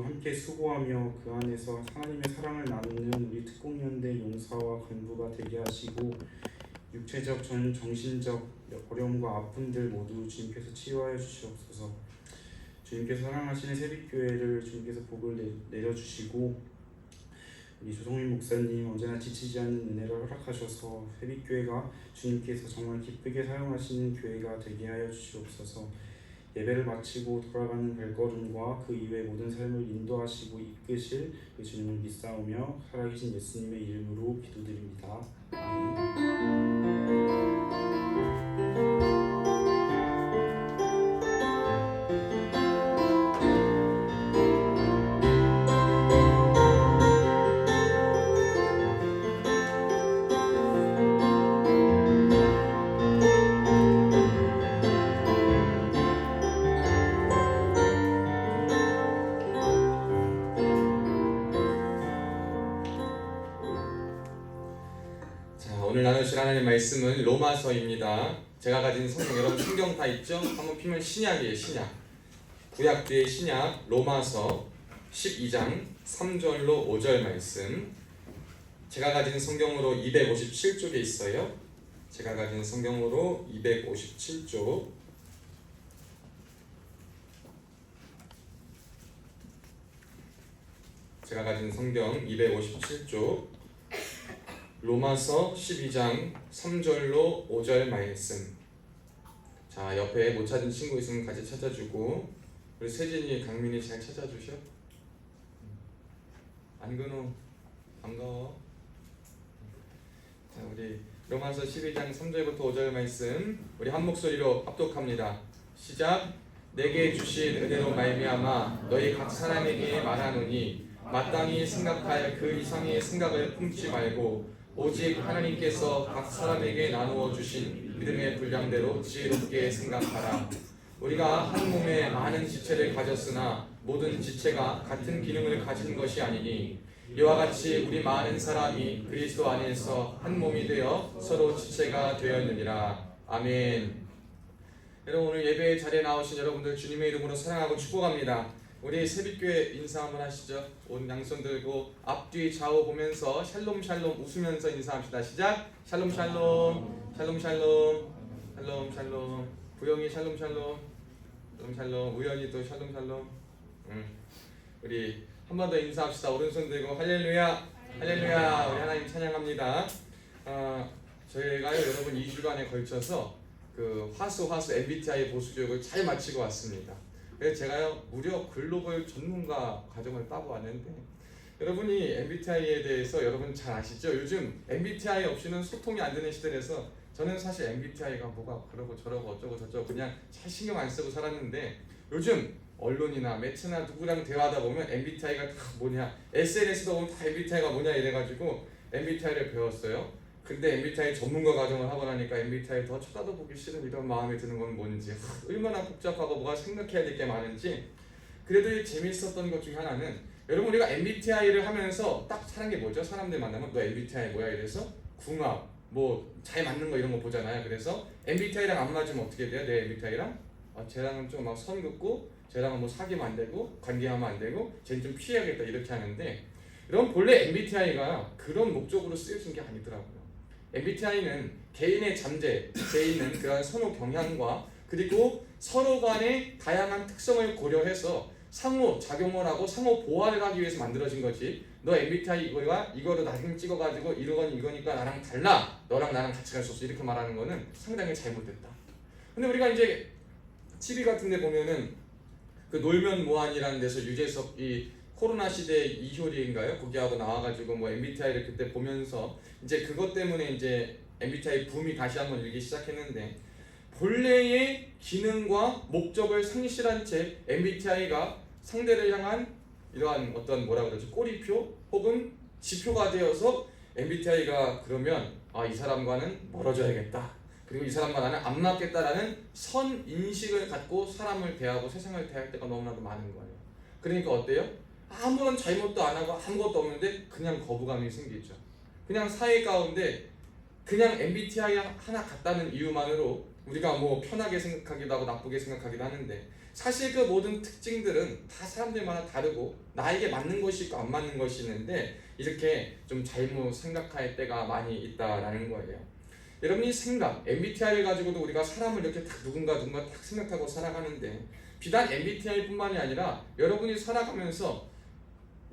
함께 수고하며 그 안에서 하나님의 사랑을 나누는 우리 특공연대 용사와 간부가 되게 하시고 육체적, 정신적 어려움과 아픔들 모두 주님께서 치유하여 주시옵소서. 주님께서 사랑하시는 새빛교회를 주님께서 복을 내려주시고 우리 조성민 목사님 언제나 지치지 않는 은혜를 허락하셔서 새빛교회가 주님께서 정말 기쁘게 사용하시는 교회가 되게 하여 주시옵소서. 예배를 마치고 돌아가는 발걸음과 그 이외의 모든 삶을 인도하시고 이끄실 그 주님을 믿사오며 살아계신 예수님의 이름으로 기도드립니다. 아멘. 오늘 나누실 하나님의 말씀은 로마서입니다. 제가 가진 성경, 여러분 성경 다 있죠? 한번 피면 신약이에요. 신약. 구약 뒤에 신약 로마서 12장 3절로 5절 말씀. 제가 가진 성경으로 257쪽에 있어요. 제가 가진 성경으로 257쪽. 제가 가진 성경 257쪽. 로마서 12장 3절로 5절 말씀. 자, 옆에 못 찾은 친구 있으면 같이 찾아주고, 우리 세진이, 강민이 잘 찾아주셔. 안근호 반가워. 자, 우리 로마서 12장 3절부터 5절 말씀 우리 한 목소리로 합독합니다. 시작. 내게 주신 은혜로 말미암아 너희 각 사람에게 말하노니 마땅히 생각할 그 이상의 생각을 품지 말고 오직 하나님께서 각 사람에게 나누어 주신 믿음의 분량대로 지혜롭게 생각하라. 우리가 한 몸에 많은 지체를 가졌으나 모든 지체가 같은 기능을 가진 것이 아니니 이와 같이 우리 많은 사람이 그리스도 안에서 한 몸이 되어 서로 지체가 되었느니라. 아멘. 여러분, 오늘 예배 자리에 나오신 여러분들 주님의 이름으로 사랑하고 축복합니다. 우리 새빛교회 인사 한번 하시죠. 온 양손 들고 앞뒤 좌우 보면서 샬롬 샬롬 웃으면서 인사합시다. 시작. 샬롬 샬롬 샬롬 샬롬 샬롬 샬롬. 부영이 샬롬 샬롬 샬롬 샬롬. 우연히 또 샬롬 샬롬. 우리 한 번 더 인사합시다. 오른손 들고 할렐루야 할렐루야. 우리 하나님 찬양합니다. 저희가 여러분 2주간에 걸쳐서 그 화수 MBTI 보수교육을 잘 마치고 왔습니다. 그래서 제가요 무려 글로벌 전문가 과정을 따고 왔는데, 여러분이 MBTI에 대해서 여러분 잘 아시죠? 요즘 MBTI 없이는 소통이 안 되는 시대라서 저는 사실 MBTI가 뭐가 그러고 저러고 어쩌고 저쩌고 그냥 잘 신경 안 쓰고 살았는데, 요즘 언론이나 매체나 누구랑 대화하다 보면 MBTI가 다 뭐냐, SNS도 보면 다 MBTI가 뭐냐 이래가지고 MBTI를 배웠어요. 근데 MBTI 전문가 과정을 하고 나니까 MBTI 더 쳐다도 보기 싫은 이런 마음이 드는 건 뭔지, 얼마나 복잡하고 뭐가 생각해야 될 게 많은지. 그래도 재미있었던 것 중에 하나는, 여러분 우리가 MBTI를 하면서 딱 사는 게 뭐죠? 사람들 만나면 너 MBTI 뭐야? 이래서 궁합, 뭐 잘 맞는 거 이런 거 보잖아요. 그래서 MBTI랑 안 맞으면 어떻게 돼요? 내 MBTI랑? 쟤랑은 좀 막 선 긋고, 쟤랑은 뭐 사귀면 안 되고, 관계하면 안 되고, 쟤는 좀 피해야겠다 이렇게 하는데, 여러분 본래 MBTI가 그런 목적으로 쓰여진 게 아니더라고요. MBTI는 개인의 잠재, 개인은 그런 선호 경향과 그리고 서로 간의 다양한 특성을 고려해서 상호 작용을 하고 상호 보완을 하기 위해서 만들어진 거지, 너 MBTI 이거와 이거를 나중에 찍어가지고 이거니까 나랑 달라, 너랑 나랑 같이 갈 수 없어 이렇게 말하는 거는 상당히 잘못됐다. 근데 우리가 이제 TV 같은 데 보면은 그 놀면 뭐하니라는 데서 유재석이 코로나 시대 이효리인가요? 거기하고 나와가지고 뭐 MBTI를 그때 보면서 이제 그것 때문에 이제 MBTI 붐이 다시 한번 일기 시작했는데, 본래의 기능과 목적을 상실한 채 MBTI가 상대를 향한 이러한 어떤 뭐라 그러죠? 꼬리표 혹은 지표가 되어서 MBTI가 그러면 이 사람과는 멀어져야겠다, 그리고 이 사람과 나는 안 맞겠다라는 선 인식을 갖고 사람을 대하고 세상을 대할 때가 너무나도 많은 거예요. 그러니까 어때요? 아무런 잘못도 안 하고 아무것도 없는데 그냥 거부감이 생기죠. 그냥 사회 가운데 그냥 MBTI 하나 같다는 이유만으로 우리가 뭐 편하게 생각하기도 하고 나쁘게 생각하기도 하는데, 사실 그 모든 특징들은 다 사람들마다 다르고 나에게 맞는 것이 있고 안 맞는 것이 있는데 이렇게 좀 잘못 생각할 때가 많이 있다라는 거예요. 여러분이 생각, MBTI를 가지고도 우리가 사람을 이렇게 딱 누군가 딱 생각하고 살아가는데 비단 MBTI뿐만이 아니라 여러분이 살아가면서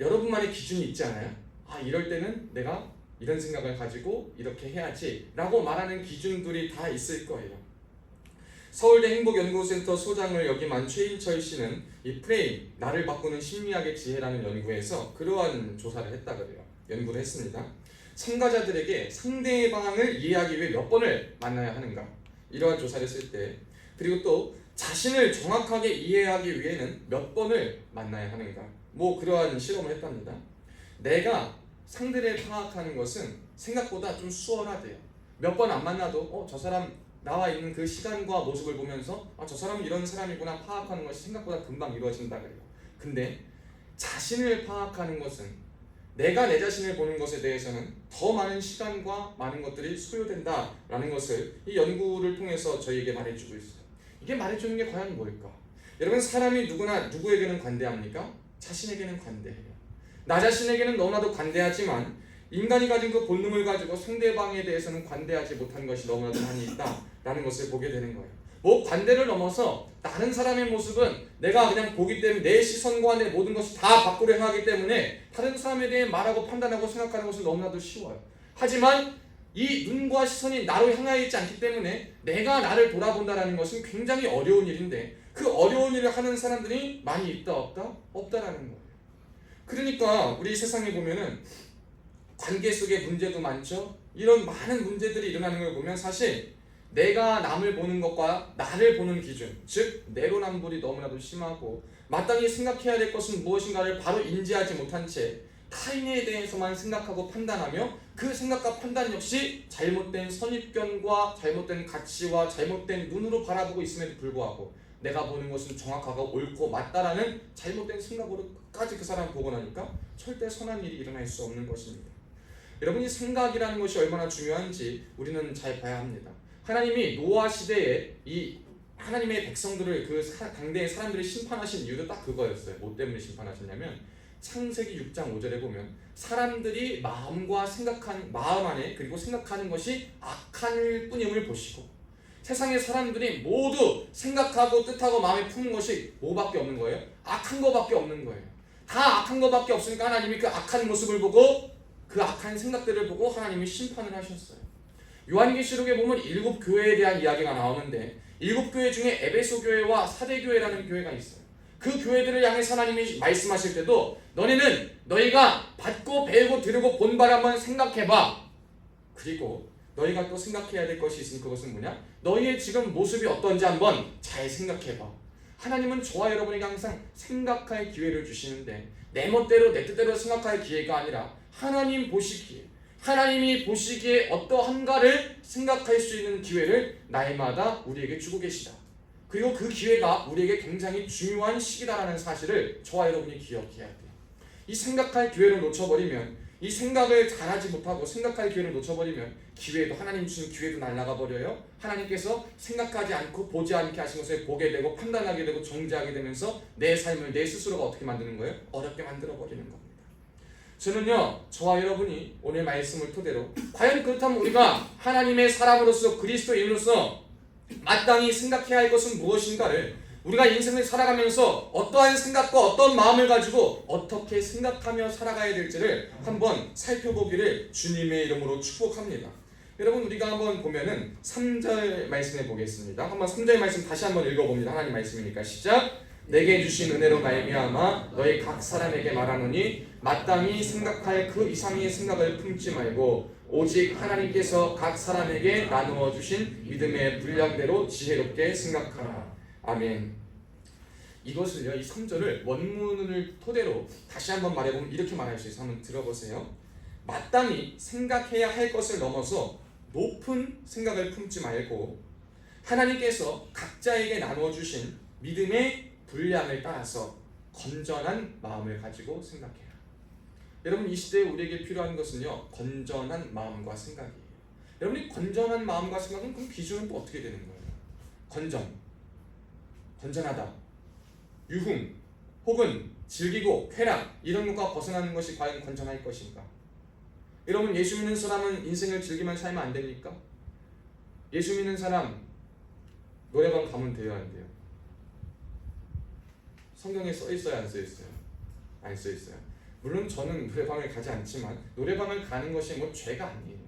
여러분만의 기준이 있지 않아요? 아, 이럴 때는 내가 이런 생각을 가지고 이렇게 해야지 라고 말하는 기준들이 다 있을 거예요. 서울대 행복연구센터 소장을 역임한 최인철 씨는 이 프레임, 나를 바꾸는 심리학의 지혜라는 연구에서 그러한 조사를 했다 그래요. 연구를 했습니다. 참가자들에게 상대방을 이해하기 위해 몇 번을 만나야 하는가, 이러한 조사를 했을 때, 그리고 또 자신을 정확하게 이해하기 위해는 몇 번을 만나야 하는가, 뭐 그러한 실험을 했답니다. 내가 상대를 파악하는 것은 생각보다 좀 수월하대요. 몇 번 안 만나도 저 사람 나와 있는 그 시간과 모습을 보면서 저 사람은 이런 사람이구나 파악하는 것이 생각보다 금방 이루어진다 그래요. 근데 자신을 파악하는 것은, 내가 내 자신을 보는 것에 대해서는 더 많은 시간과 많은 것들이 소요된다라는 것을 이 연구를 통해서 저희에게 말해주고 있어요. 이게 말해주는 게 과연 뭘까? 여러분, 사람이 누구나 누구에게는 관대합니까? 자신에게는 관대해요. 나 자신에게는 너무나도 관대하지만 인간이 가진 그 본능을 가지고 상대방에 대해서는 관대하지 못한 것이 너무나도 많이 있다라는 것을 보게 되는 거예요. 뭐 관대를 넘어서 다른 사람의 모습은 내가 그냥 보기 때문에 내 시선과 내 모든 것을 다 바꾸려 하기 때문에 다른 사람에 대해 말하고 판단하고 생각하는 것은 너무나도 쉬워요. 하지만 이 눈과 시선이 나로 향하여 있지 않기 때문에 내가 나를 돌아본다는 것은 굉장히 어려운 일인데, 그 어려운 일을 하는 사람들이 많이 있다 없다? 없다라는 거예요. 그러니까 우리 세상에 보면은 관계 속에 문제도 많죠. 이런 많은 문제들이 일어나는 걸 보면 사실 내가 남을 보는 것과 나를 보는 기준, 즉 내로남불이 너무나도 심하고 마땅히 생각해야 될 것은 무엇인가를 바로 인지하지 못한 채 타인에 대해서만 생각하고 판단하며 그 생각과 판단 역시 잘못된 선입견과 잘못된 가치와 잘못된 눈으로 바라보고 있음에도 불구하고 내가 보는 것은 정확하고 옳고 맞다라는 잘못된 생각으로까지 그 사람을 보고 나니까 절대 선한 일이 일어날 수 없는 것입니다. 여러분이 생각이라는 것이 얼마나 중요한지 우리는 잘 봐야 합니다. 하나님이 노아 시대에 이 하나님의 백성들을 그 당대의 사람들을 심판하신 이유도 딱 그거였어요. 뭐 때문에 심판하셨냐면 창세기 6장 5절에 보면 사람들이 마음과 생각한 마음 안에 그리고 생각하는 것이 악한 뿐임을 보시고 세상의 사람들이 모두 생각하고 뜻하고 마음에 품은 것이 뭐밖에 없는 거예요? 악한 거밖에 없는 거예요. 다 악한 거밖에 없으니까 하나님이 그 악한 모습을 보고 그 악한 생각들을 보고 하나님이 심판을 하셨어요. 요한계시록에 보면 7교회에 대한 이야기가 나오는데 7교회 중에 에베소 교회와 사대 교회라는 교회가 있어요. 그 교회들을 향해서 하나님이 말씀하실 때도 너희는 너희가 받고 배우고 들으고 본 바를 한번 생각해봐. 그리고 너희가 또 생각해야 될 것이 있으니 그것은 뭐냐? 너희의 지금 모습이 어떤지 한번 잘 생각해봐. 하나님은 저와 여러분에게 항상 생각할 기회를 주시는데 내 멋대로 내 뜻대로 생각할 기회가 아니라 하나님 보시기에 하나님이 보시기에 어떠한가를 생각할 수 있는 기회를 날마다 우리에게 주고 계시다. 그리고 그 기회가 우리에게 굉장히 중요한 시기다라는 사실을 저와 여러분이 기억해야 돼요. 이 생각할 기회를 놓쳐버리면 이 생각을 잘하지 못하고 생각할 기회를 놓쳐버리면 기회도 하나님 주신 기회도 날아가 버려요. 하나님께서 생각하지 않고 보지 않게 하신 것을 보게 되고 판단하게 되고 정죄하게 되면서 내 삶을 내 스스로가 어떻게 만드는 거예요? 어렵게 만들어 버리는 겁니다. 저는요, 저와 여러분이 오늘 말씀을 토대로 과연 그렇다면 우리가 하나님의 사람으로서 그리스도인으로서 마땅히 생각해야 할 것은 무엇인가를 우리가 인생을 살아가면서 어떠한 생각과 어떤 마음을 가지고 어떻게 생각하며 살아가야 될지를 한번 살펴보기를 주님의 이름으로 축복합니다. 여러분, 우리가 한번 보면은 3절 말씀해 보겠습니다. 한번 3절 말씀 다시 한번 읽어봅니다. 하나님 말씀이니까 시작. 내게 주신 은혜로 말미암아 너희 각 사람에게 말하노니 마땅히 생각할 그 이상의 생각을 품지 말고 오직 하나님께서 각 사람에게 나누어 주신 믿음의 분량대로 지혜롭게 생각하라. 아멘. 이것을요, 이 3절을 원문을 토대로 다시 한번 말해보면 이렇게 말할 수 있어요. 한번 들어보세요. 마땅히 생각해야 할 것을 넘어서 높은 생각을 품지 말고 하나님께서 각자에게 나누어 주신 믿음의 분량을 따라서 건전한 마음을 가지고 생각해라. 여러분, 이 시대에 우리에게 필요한 것은요, 건전한 마음과 생각이에요. 여러분이 건전한 마음과 생각은 그 기준은 또 어떻게 되는 거예요? 건전하다. 유흥 혹은 즐기고 쾌락 이런 것과 벗어나는 것이 과연 건전할 것인가? 여러분, 예수 믿는 사람은 인생을 즐기면 살면 안 됩니까? 예수 믿는 사람 노래방 가면 돼요, 안 돼요? 성경에 써 있어요, 안 써 있어요? 안 써 있어요. 물론 저는 노래방을 가지 않지만 노래방을 가는 것이 뭐 죄가 아니에요.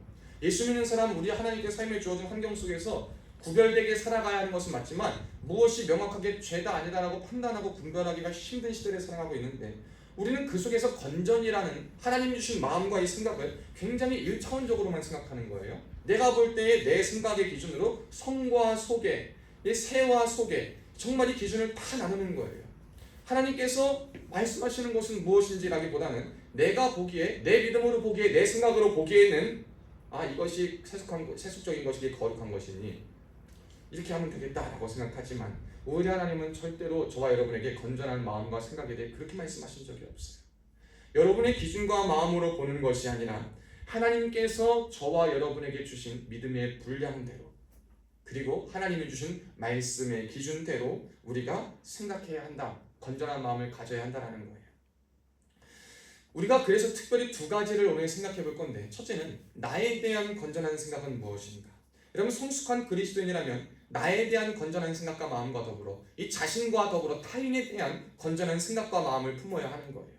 예수 믿는 사람은 우리 하나님께 삶에 주어진 환경 속에서 구별되게 살아가야 하는 것은 맞지만 무엇이 명확하게 죄다 아니다라고 판단하고 분별하기가 힘든 시대를 살아가고 있는데, 우리는 그 속에서 건전이라는 하나님 주신 마음과 이 생각을 굉장히 일차원적으로만 생각하는 거예요. 내가 볼 때의 내 생각의 기준으로 성과 속에, 이 세와 속에 정말 이 기준을 다 나누는 거예요. 하나님께서 말씀하시는 것은 무엇인지라기보다는 내가 보기에, 내 믿음으로 보기에, 내 생각으로 보기에는 이것이 세속적인 것이니 거룩한 것이니 이렇게 하면 되겠다라고 생각하지만, 우리 하나님은 절대로 저와 여러분에게 건전한 마음과 생각에 대해 그렇게 말씀하신 적이 없어요. 여러분의 기준과 마음으로 보는 것이 아니라 하나님께서 저와 여러분에게 주신 믿음의 분량대로, 그리고 하나님이 주신 말씀의 기준대로 우리가 생각해야 한다, 건전한 마음을 가져야 한다라는 거예요. 우리가 그래서 특별히 두 가지를 오늘 생각해 볼 건데, 첫째는 나에 대한 건전한 생각은 무엇인가? 여러분, 성숙한 그리스도인이라면 나에 대한 건전한 생각과 마음과 더불어 이 자신과 더불어 타인에 대한 건전한 생각과 마음을 품어야 하는 거예요.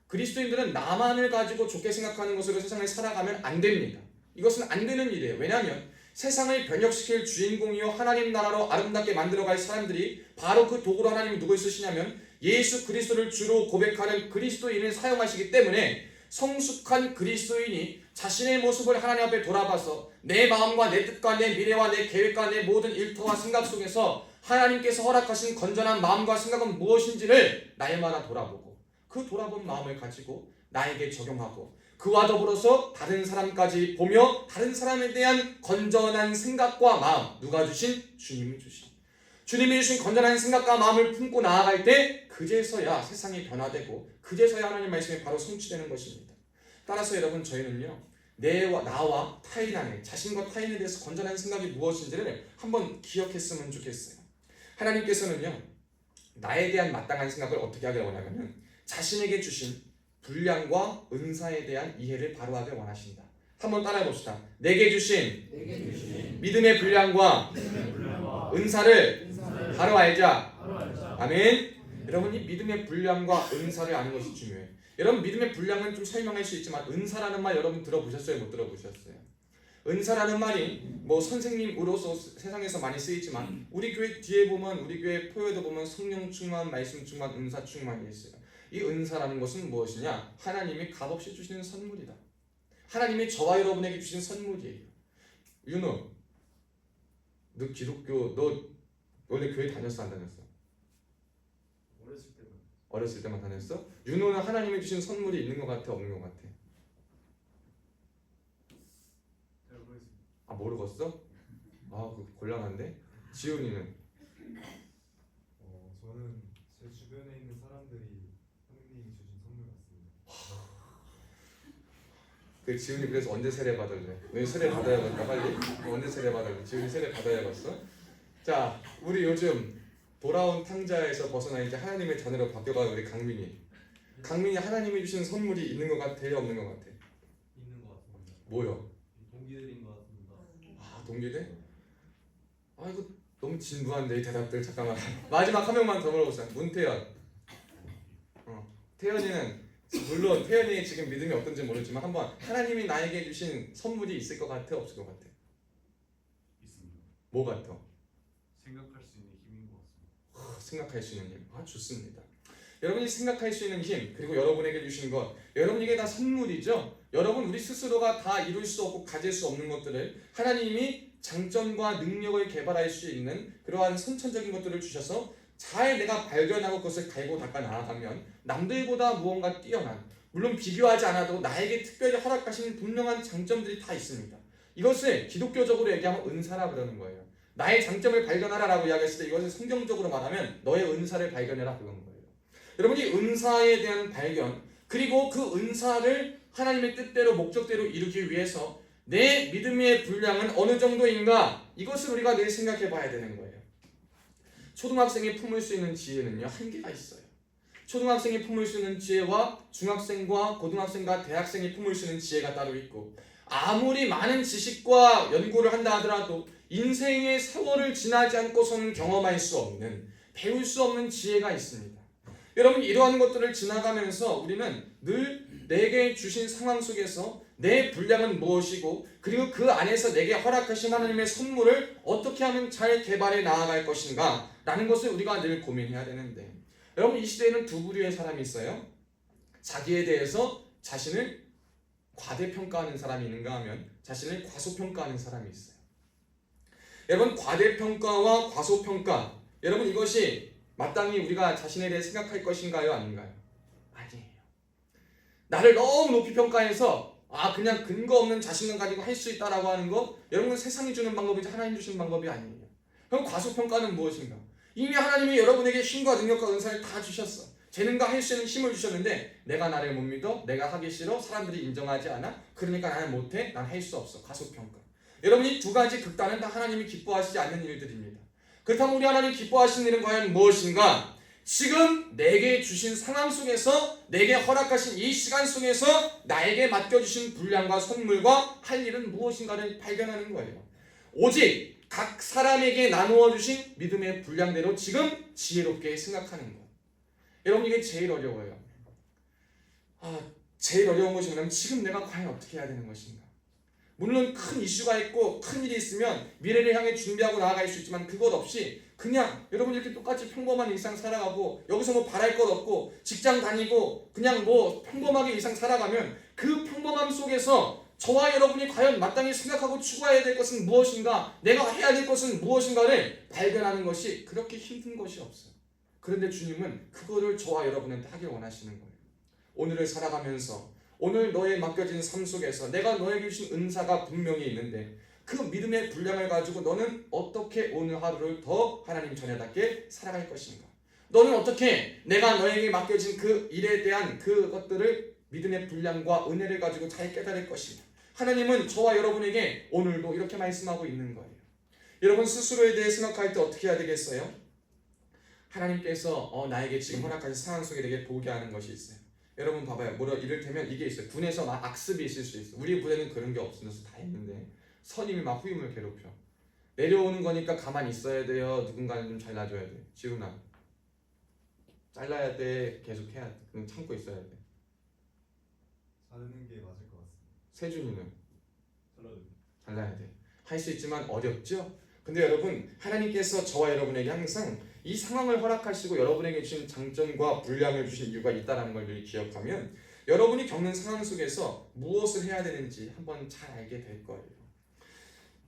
그리스도인들은 나만을 가지고 좋게 생각하는 것으로 세상을 살아가면 안 됩니다. 이것은 안 되는 일이에요. 왜냐하면 세상을 변혁시킬 주인공이요 하나님 나라로 아름답게 만들어갈 사람들이 바로 그 도구로 하나님이 누굴 쓰시냐면 예수 그리스도를 주로 고백하는 그리스도인을 사용하시기 때문에, 성숙한 그리스도인이 자신의 모습을 하나님 앞에 돌아봐서 내 마음과 내 뜻과 내 미래와 내 계획과 내 모든 일터와 생각 속에서 하나님께서 허락하신 건전한 마음과 생각은 무엇인지를 날마다 돌아보고, 그 돌아본 마음을 가지고 나에게 적용하고, 그와 더불어서 다른 사람까지 보며 다른 사람에 대한 건전한 생각과 마음, 누가 주신? 주님이 주신. 주님이 주신 건전한 생각과 마음을 품고 나아갈 때 그제서야 세상이 변화되고 그제서야 하나님 말씀이 바로 성취되는 것입니다. 따라서 여러분, 저희는요 나와 타인 안에, 자신과 타인에 대해서 건전한 생각이 무엇인지를 한번 기억했으면 좋겠어요. 하나님께서는요 나에 대한 마땅한 생각을 어떻게 하길 원하냐면 자신에게 주신 분량과 은사에 대한 이해를 바로 하길 원하신다. 한번 따라해 봅시다. 내게 주신 믿음의 분량과 은사를 바로 알자. 아멘. 여러분, 이 믿음의 분량과 은사를 아는 것이 중요해요. 여러분, 믿음의 분량은 좀 설명할 수 있지만 은사라는 말 여러분 들어보셨어요? 못 들어보셨어요? 은사라는 말이 뭐 선생님으로서 세상에서 많이 쓰이지만 우리 교회 뒤에 보면, 우리 교회 포여도 보면 성령 충만, 말씀 충만, 은사 충만이 있어요. 이 은사라는 것은 무엇이냐? 하나님이 값없이 주시는 선물이다. 하나님이 저와 여러분에게 주신 선물이에요. 윤호, 너 기독교, 너 원래 교회 다녔어, 안 다녔어? 어렸을 때만 다녔어? 윤호는 하나님이 주신 선물이 있는 것 같아, 없는 것 같아? 모르겠어? 그거 곤란한데? 지훈이는? 저는 제 주변에 있는 사람들이 하느님이 주신 선물 같습니다. 그 지훈이 그래서 언제 세례 받을래? 왜 세례 받아야겠다 빨리? 언제 세례 받을래? 지훈이 세례 받아야겠어? 자, 우리 요즘 돌아온 탕자에서 벗어나 이제 하나님의 자녀로 바뀌어가는 우리 강민이 하나님이 주신 선물이 있는 것 같아요, 없는 것 같아? 있는 것 같습니다. 뭐요? 동기들인 것 같습니다. 동기대? 이거 너무 진부한데 이 대답들. 잠깐만. 마지막 한 명만 더 물어보자. 문태현. 태현이는 물론 태현이 지금 믿음이 어떤지 모르지만 한번 하나님이 나에게 주신 선물이 있을 것 같아, 없을 것 같아? 있습니다. 뭐 같아? 생각할 수 있는 힘인 것 같습니다. 생각할 수 있는 힘. 좋습니다. 여러분이 생각할 수 있는 힘, 그리고 여러분에게 주신 것, 여러분에게 다 선물이죠. 여러분, 우리 스스로가 다 이룰 수 없고 가질 수 없는 것들을 하나님이 장점과 능력을 개발할 수 있는 그러한 선천적인 것들을 주셔서 잘 내가 발견하고 그것을 갈고 닦아 나아가면 남들보다 무언가 뛰어난, 물론 비교하지 않아도 나에게 특별히 허락하신 분명한 장점들이 다 있습니다. 이것을 기독교적으로 얘기하면 은사라 그러는 거예요. 나의 장점을 발견하라라고 이야기했을 때 이것을 성경적으로 말하면 너의 은사를 발견해라 그런 거예요. 여러분이 은사에 대한 발견, 그리고 그 은사를 하나님의 뜻대로 목적대로 이루기 위해서 내 믿음의 분량은 어느 정도인가, 이것을 우리가 늘 생각해 봐야 되는 거예요. 초등학생이 품을 수 있는 지혜는요 한계가 있어요. 초등학생이 품을 수 있는 지혜와 중학생과 고등학생과 대학생이 품을 수 있는 지혜가 따로 있고, 아무리 많은 지식과 연구를 한다 하더라도 인생의 세월을 지나지 않고서는 경험할 수 없는, 배울 수 없는 지혜가 있습니다. 여러분, 이러한 것들을 지나가면서 우리는 늘 내게 주신 상황 속에서 내 분량은 무엇이고, 그리고 그 안에서 내게 허락하신 하나님의 선물을 어떻게 하면 잘 개발해 나아갈 것인가 라는 것을 우리가 늘 고민해야 되는데, 여러분, 이 시대에는 두 부류의 사람이 있어요. 자기에 대해서 자신을 과대평가하는 사람이 있는가 하면 자신을 과소평가하는 사람이 있어요. 여러분, 과대평가와 과소평가, 여러분, 이것이 마땅히 우리가 자신에 대해 생각할 것인가요? 아닌가요? 아니에요. 나를 너무 높이 평가해서 그냥 근거 없는 자신감 가지고 할 수 있다라고 하는 것, 여러분, 세상이 주는 방법이지 하나님 주시는 방법이 아니에요. 그럼 과소평가는 무엇인가? 이미 하나님이 여러분에게 힘과 능력과 은사를 다 주셨어. 재능과 할 수 있는 힘을 주셨는데 내가 나를 못 믿어, 내가 하기 싫어, 사람들이 인정하지 않아, 그러니까 나는 못해, 난 할 수 없어. 과소평가. 여러분, 이 두 가지 극단은 다 하나님이 기뻐하시지 않는 일들입니다. 그렇다면 우리 하나님 기뻐하시는 일은 과연 무엇인가? 지금 내게 주신 상황 속에서, 내게 허락하신 이 시간 속에서 나에게 맡겨주신 분량과 선물과 할 일은 무엇인가를 발견하는 거예요. 오직 각 사람에게 나누어 주신 믿음의 분량대로 지금 지혜롭게 생각하는 것. 여러분, 이게 제일 어려워요. 제일 어려운 것이 뭐냐면 지금 내가 과연 어떻게 해야 되는 것인가. 물론 큰 이슈가 있고 큰 일이 있으면 미래를 향해 준비하고 나아갈 수 있지만, 그것 없이 그냥 여러분 이렇게 똑같이 평범한 일상 살아가고, 여기서 뭐 바랄 것 없고 직장 다니고 그냥 뭐 평범하게 일상 살아가면, 그 평범함 속에서 저와 여러분이 과연 마땅히 생각하고 추구해야 될 것은 무엇인가, 내가 해야 될 것은 무엇인가를 발견하는 것이 그렇게 힘든 것이 없어요. 그런데 주님은 그거를 저와 여러분한테 하길 원하시는 거예요. 오늘을 살아가면서, 오늘 너의 맡겨진 삶 속에서 내가 너에게 주신 은사가 분명히 있는데, 그 믿음의 분량을 가지고 너는 어떻게 오늘 하루를 더 하나님 전에답게 살아갈 것인가? 너는 어떻게 내가 너에게 맡겨진 그 일에 대한 그것들을 믿음의 분량과 은혜를 가지고 잘 깨달을 것인가? 하나님은 저와 여러분에게 오늘도 이렇게 말씀하고 있는 거예요. 여러분, 스스로에 대해 생각할 때 어떻게 해야 되겠어요? 하나님께서 나에게 지금 허락하신 상황 속에 내게 보게 하는 것이 있어요. 여러분 봐봐요. 이를테면 이게 있어요. 군에서 막 악습이 있을 수 있어요. 우리 부대는 그런 게 없어서 다행인데, 선임이 막 후임을 괴롭혀. 내려오는 거니까 가만히 있어야 돼요. 누군가는 좀 잘라줘야 돼. 지훈아, 잘라야 돼. 계속 해야 돼. 그냥 참고 있어야 돼. 자르는 게 맞을 것 같습니다. 세준이는 잘라도 잘라야 돼. 할 수 있지만 어렵죠? 근데 여러분, 하나님께서 저와 여러분에게 항상 이 상황을 허락하시고 여러분에게 주신 장점과 분량을 주신 이유가 있다는 걸 늘 기억하면, 여러분이 겪는 상황 속에서 무엇을 해야 되는지 한번 잘 알게 될 거예요.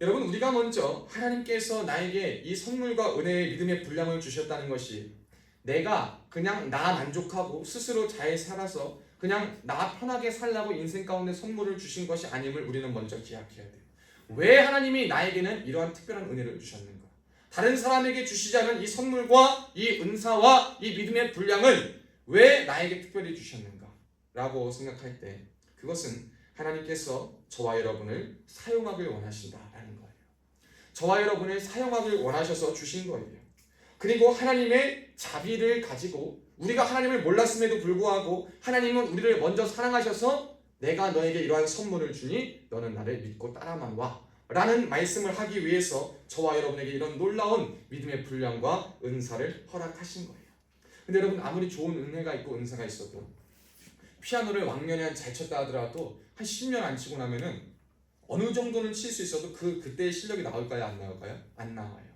여러분, 우리가 먼저 하나님께서 나에게 이 선물과 은혜의 믿음의 분량을 주셨다는 것이, 내가 그냥 나 만족하고 스스로 잘 살아서 그냥 나 편하게 살라고 인생 가운데 선물을 주신 것이 아님을 우리는 먼저 기억해야 돼요. 왜 하나님이 나에게는 이러한 특별한 은혜를 주셨는가? 다른 사람에게 주시지 않은 이 선물과 이 은사와 이 믿음의 분량을 왜 나에게 특별히 주셨는가? 라고 생각할 때, 그것은 하나님께서 저와 여러분을 사용하길 원하신다라는 거예요. 저와 여러분을 사용하길 원하셔서 주신 거예요. 그리고 하나님의 자비를 가지고, 우리가 하나님을 몰랐음에도 불구하고 하나님은 우리를 먼저 사랑하셔서 내가 너에게 이러한 선물을 주니 너는 나를 믿고 따라만 와 라는 말씀을 하기 위해서 저와 여러분에게 이런 놀라운 믿음의 분량과 은사를 허락하신 거예요. 근데 여러분, 아무리 좋은 은혜가 있고 은사가 있어도, 피아노를 왕년에 잘 쳤다 하더라도 한 10년 안 치고 나면은 어느 정도는 칠 수 있어도 그때의 실력이 나올까요? 안 나올까요? 안 나와요.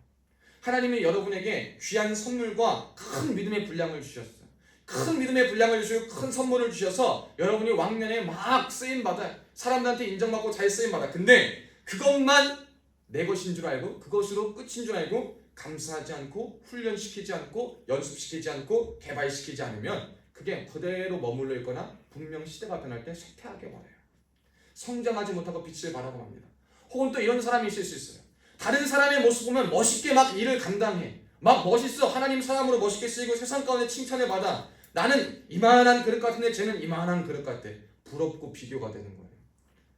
하나님이 여러분에게 귀한 선물과 큰 믿음의 분량을 주셨어요. 큰 믿음의 분량을 주시고 큰 선물을 주셔서 여러분이 왕년에 막 쓰임받아, 사람들한테 인정받고 잘 쓰임받아. 근데 그것만 내 것인 줄 알고, 그것으로 끝인 줄 알고 감사하지 않고 훈련시키지 않고 연습시키지 않고 개발시키지 않으면 그게 그대로 머물러 있거나 분명 시대가 변할 때 쇠퇴하게 와요. 성장하지 못하고 빛을 발하고 맙니다. 혹은 또 이런 사람이 있을 수 있어요. 다른 사람의 모습 보면 멋있게 막 일을 감당해. 막 멋있어. 하나님 사람으로 멋있게 쓰이고 세상 가운데 칭찬을 받아. 나는 이만한 그릇 같은데 쟤는 이만한 그릇 같아. 부럽고 비교가 되는 거예요.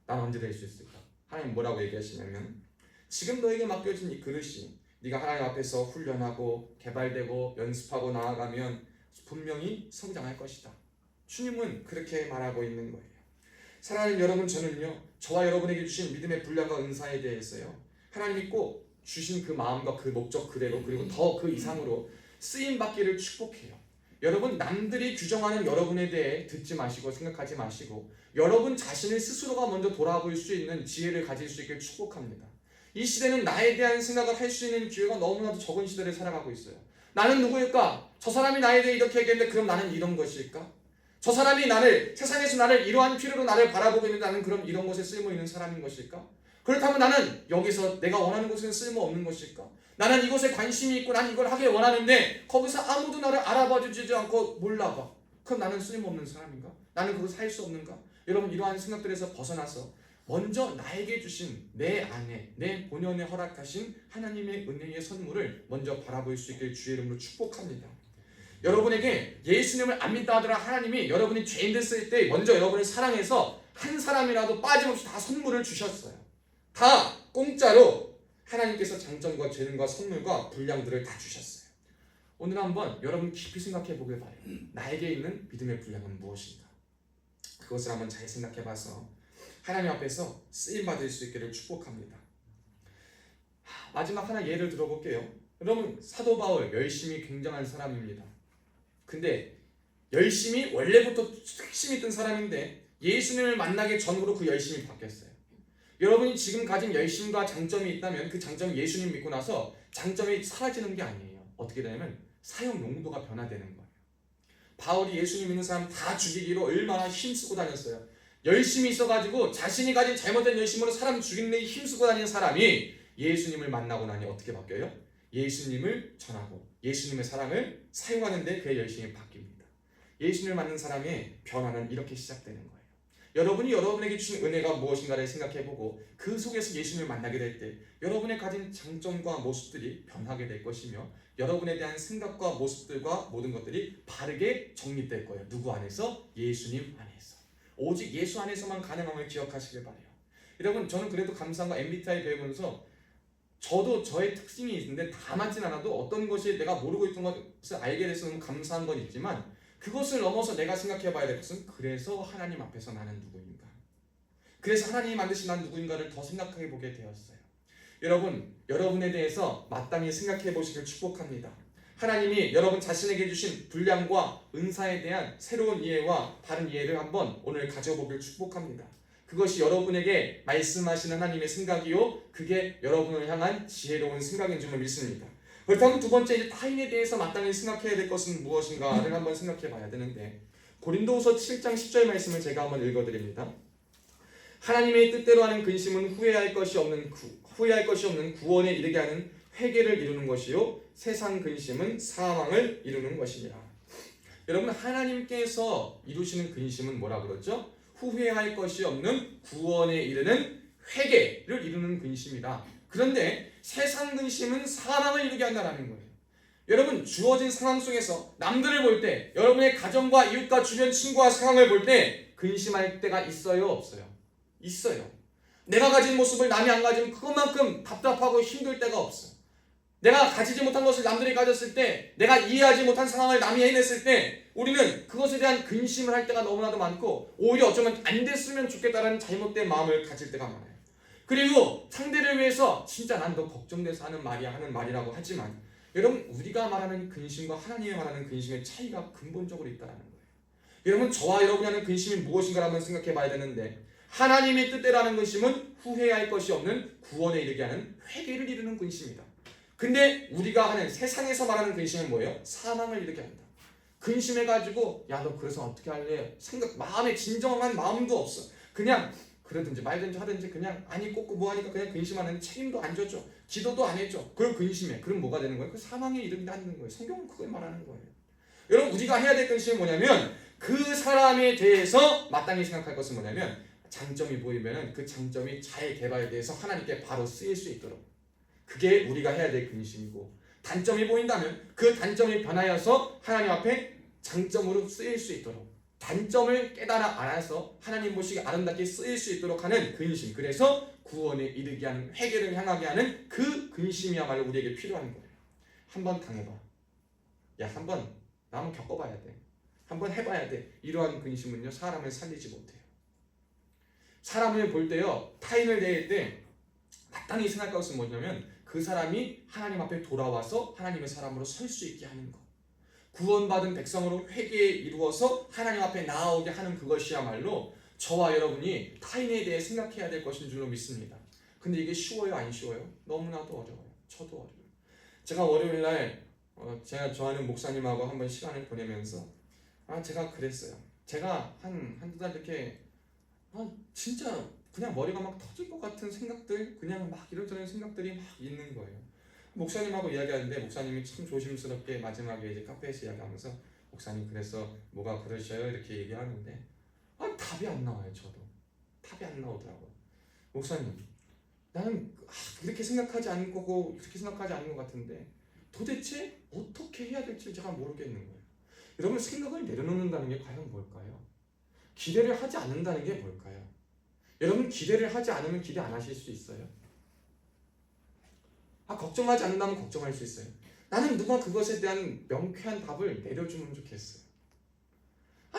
난 언제 될 수 있을까? 하나님 뭐라고 얘기하시냐면, 지금 너에게 맡겨진 이 그릇이 네가 하나님 앞에서 훈련하고 개발되고 연습하고 나아가면 분명히 성장할 것이다. 주님은 그렇게 말하고 있는 거예요. 사랑하는 여러분, 저는요 저와 여러분에게 주신 믿음의 분량과 은사에 대해서요 하나님이 꼭 주신 그 마음과 그 목적 그대로 그리고 더 그 이상으로 쓰임 받기를 축복해요. 여러분, 남들이 규정하는 여러분에 대해 듣지 마시고 생각하지 마시고 여러분 자신을 스스로가 먼저 돌아볼 수 있는 지혜를 가질 수 있길 축복합니다. 이 시대는 나에 대한 생각을 할 수 있는 기회가 너무나도 적은 시대를 살아가고 있어요. 나는 누구일까? 저 사람이 나에 대해 이렇게 얘기했는데 그럼 나는 이런 것일까? 저 사람이 세상에서 나를 이러한 필요로 나를 바라보고 있는데 나는 그럼 이런 것에 쓸모 있는 사람인 것일까? 그렇다면 나는 여기서 내가 원하는 곳에는 쓸모 없는 것일까? 나는 이곳에 관심이 있고 난 이걸 하길 원하는데 거기서 아무도 나를 알아봐 주지 않고 몰라봐. 그럼 나는 쓸모 없는 사람인가? 나는 그것을 할 수 없는가? 여러분, 이러한 생각들에서 벗어나서 먼저 나에게 주신 내 안에 내 본연에 허락하신 하나님의 은혜의 선물을 먼저 바라볼 수 있길 주의 이름으로 축복합니다. 여러분에게 예수님을 안 믿다 하더라 하나님이 여러분이 죄인 됐을 때 먼저 여러분을 사랑해서 한 사람이라도 빠짐없이 다 선물을 주셨어요. 다 공짜로 하나님께서 장점과 재능과 선물과 분량들을 다 주셨어요. 오늘 한번 여러분 깊이 생각해 보길 바래요. 나에게 있는 믿음의 분량은 무엇인가? 그것을 한번 잘 생각해 봐서 하나님 앞에서 쓰임받을 수 있기를 축복합니다. 마지막 하나 예를 들어볼게요. 여러분, 사도 바울 열심히 굉장한 사람입니다. 근데 열심히 원래부터 핵심이 있던 사람인데 예수님을 만나기 전으로 그 열심이 바뀌었어요. 여러분이 지금 가진 열심과 장점이 있다면 그 장점이 예수님 믿고 나서 장점이 사라지는 게 아니에요. 어떻게 되냐면 사용 용도가 변화되는 거예요. 바울이 예수님 믿는 사람 다 죽이기로 얼마나 힘쓰고 다녔어요. 열심히 있어가지고 자신이 가진 잘못된 열심으로 사람 죽이는 데 힘쓰고 다니는 사람이 예수님을 만나고 나니 어떻게 바뀌어요? 예수님을 전하고 예수님의 사랑을 사용하는 데 그의 열심이 바뀝니다. 예수님을 만난 사람의 변화는 이렇게 시작되는 거예요. 여러분이 여러분에게 주신 은혜가 무엇인가를 생각해보고 그 속에서 예수님을 만나게 될 때 여러분의 가진 장점과 모습들이 변하게 될 것이며 여러분에 대한 생각과 모습들과 모든 것들이 바르게 정립될 거예요. 누구 안에서? 예수님 안에서. 오직 예수 안에서만 가능함을 기억하시길 바라요. 여러분, 저는 그래도 감사한 거 MBTI 배우면서 저도 저의 특징이 있는데 다 맞진 않아도 어떤 것이 내가 모르고 있던 것을 알게 돼서 너무 감사한 건 있지만 그것을 넘어서 내가 생각해 봐야 될 것은 그래서 하나님 앞에서 나는 누구인가? 그래서 하나님이 만드신 난 누구인가를 더 생각해 보게 되었어요. 여러분, 여러분에 대해서 마땅히 생각해 보시길 축복합니다. 하나님이 여러분 자신에게 주신 분량과 은사에 대한 새로운 이해와 바른 이해를 한번 오늘 가져보길 축복합니다. 그것이 여러분에게 말씀하시는 하나님의 생각이요 그게 여러분을 향한 지혜로운 생각인 줄을 믿습니다. 그렇다면 두 번째, 이제 타인에 대해서 마땅히 생각해야 될 것은 무엇인가를 한번 생각해 봐야 되는데 고린도후서 7장 10절 말씀을 제가 한번 읽어드립니다. 하나님의 뜻대로 하는 근심은 후회할 것이 없는 구원에 이르게 하는 회개를 이루는 것이요 세상 근심은 사망을 이루는 것이니라. 여러분, 하나님께서 이루시는 근심은 뭐라 그러죠? 후회할 것이 없는 구원에 이르는 회개를 이루는 근심이다. 그런데 세상 근심은 사망을 이루게 한다는 거예요. 여러분, 주어진 상황 속에서 남들을 볼 때 여러분의 가정과 이웃과 주변 친구와 상황을 볼 때 근심할 때가 있어요, 없어요? 있어요. 내가 가진 모습을 남이 안 가지면 그것만큼 답답하고 힘들 때가 없어. 내가 가지지 못한 것을 남들이 가졌을 때, 내가 이해하지 못한 상황을 남이 해냈을 때 우리는 그것에 대한 근심을 할 때가 너무나도 많고 오히려 어쩌면 안 됐으면 좋겠다라는 잘못된 마음을 가질 때가 많아요. 그리고 상대를 위해서 진짜 난 너 걱정돼서 하는 말이라고 하지만 여러분, 우리가 말하는 근심과 하나님이 말하는 근심의 차이가 근본적으로 있다는 거예요. 여러분, 저와 여러분이 하는 근심이 무엇인가 한번 생각해 봐야 되는데 하나님의 뜻대로 하는 근심은 후회할 것이 없는 구원에 이르게 하는 회개를 이루는 근심이다. 근데 우리가 하는 세상에서 말하는 근심은 뭐예요? 사망을 이르게 한다. 근심해가지고 야 너 그래서 어떻게 할래? 마음에 진정한 마음도 없어. 그냥 그러든지 말든지 하든지 그냥 아니 꽂고 뭐하니까 그냥 근심하는 책임도 안 져줘. 기도도 안 해줘. 그걸 근심해. 그럼 뭐가 되는 거예요? 그 사망에 이른다는 거예요. 성경은 그걸 말하는 거예요. 여러분, 우리가 해야 될 근심이 뭐냐면 그 사람에 대해서 마땅히 생각할 것은 뭐냐면 장점이 보이면 그 장점이 잘 개발돼서 하나님께 바로 쓰일 수 있도록 그게 우리가 해야 될 근심이고 단점이 보인다면 그 단점이 변하여서 하나님 앞에 장점으로 쓰일 수 있도록 단점을 깨달아 알아서 하나님 보시기에 아름답게 쓰일 수 있도록 하는 근심, 그래서 구원에 이르게 하는, 회개를 향하게 하는 그 근심이야말로 우리에게 필요한 거예요. 한번 당해봐. 야, 한번 나 한번 겪어봐야 돼. 한번 해봐야 돼. 이러한 근심은요, 사람을 살리지 못해요. 사람을 볼 때요, 타인을 대할 때 마땅히 생각할 것은 뭐냐면 그 사람이 하나님 앞에 돌아와서 하나님의 사람으로 설 수 있게 하는 것, 구원받은 백성으로 회개에 이루어서 하나님 앞에 나아오게 하는 그것이야말로 저와 여러분이 타인에 대해 생각해야 될 것인 줄로 믿습니다. 근데 이게 쉬워요, 안 쉬워요? 너무나도 어려워요. 저도 어려워요. 제가 월요일날 제가 좋아하는 목사님하고 한번 시간을 보내면서 제가 그랬어요. 제가 한두 달 이렇게 진짜 그냥 머리가 막 터질 것 같은 생각들, 그냥 막 이런저런 생각들이 막 있는 거예요. 목사님하고 이야기하는데 목사님이 참 조심스럽게 마지막에 이제 카페에서 이야기하면서 목사님 그래서 뭐가 그러셔요? 이렇게 얘기하는데 답이 안 나와요. 저도 답이 안 나오더라고요. 목사님, 나는 이렇게 생각하지 않을 거고 이렇게 생각하지 않는 것 같은데 도대체 어떻게 해야 될지 제가 모르겠는 거예요. 여러분, 생각을 내려놓는다는 게 과연 뭘까요? 기대를 하지 않는다는 게 뭘까요? 여러분, 기대를 하지 않으면 기대 안 하실 수 있어요? 걱정하지 않는다면 걱정할 수 있어요. 나는 누가 그것에 대한 명쾌한 답을 내려주면 좋겠어요.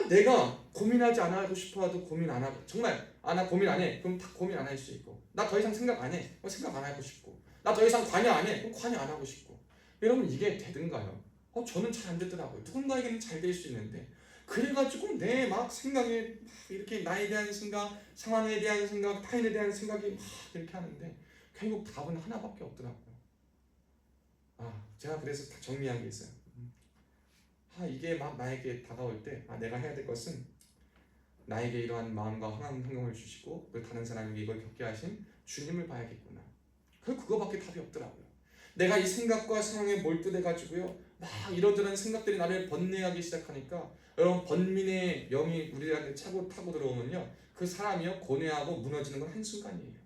내가 고민하지 않고 싶어도 고민 안 하고, 정말 나 고민 안 해. 그럼 다 고민 안 할 수 있고, 나 더 이상 생각 안 해. 생각 안 하고 싶고, 나 더 이상 관여 안 해. 그럼 관여 안 하고 싶고. 여러분, 이게 되든가요? 저는 잘 안 되더라고요. 누군가에게는 잘 될 수 있는데, 그래가지고 내 막 생각에 이렇게 나에 대한 생각, 상황에 대한 생각, 타인에 대한 생각이 막 이렇게 하는데 결국 답은 하나밖에 없더라고요. 제가 그래서 다 정리한 게 있어요. 이게 막 나에게 다가올 때 내가 해야 될 것은 나에게 이러한 마음과 환경을 주시고 또 다른 사람에게 이걸 겪게 하신 주님을 봐야겠구나. 그거밖에 답이 없더라고요. 내가 이 생각과 상황에 몰두돼가지고요 막 이런저런 생각들이 나를 번뇌하기 시작하니까, 여러분, 번민의 영이 우리한테 타고 들어오면요 그 사람이요 고뇌하고 무너지는 건 한순간이에요.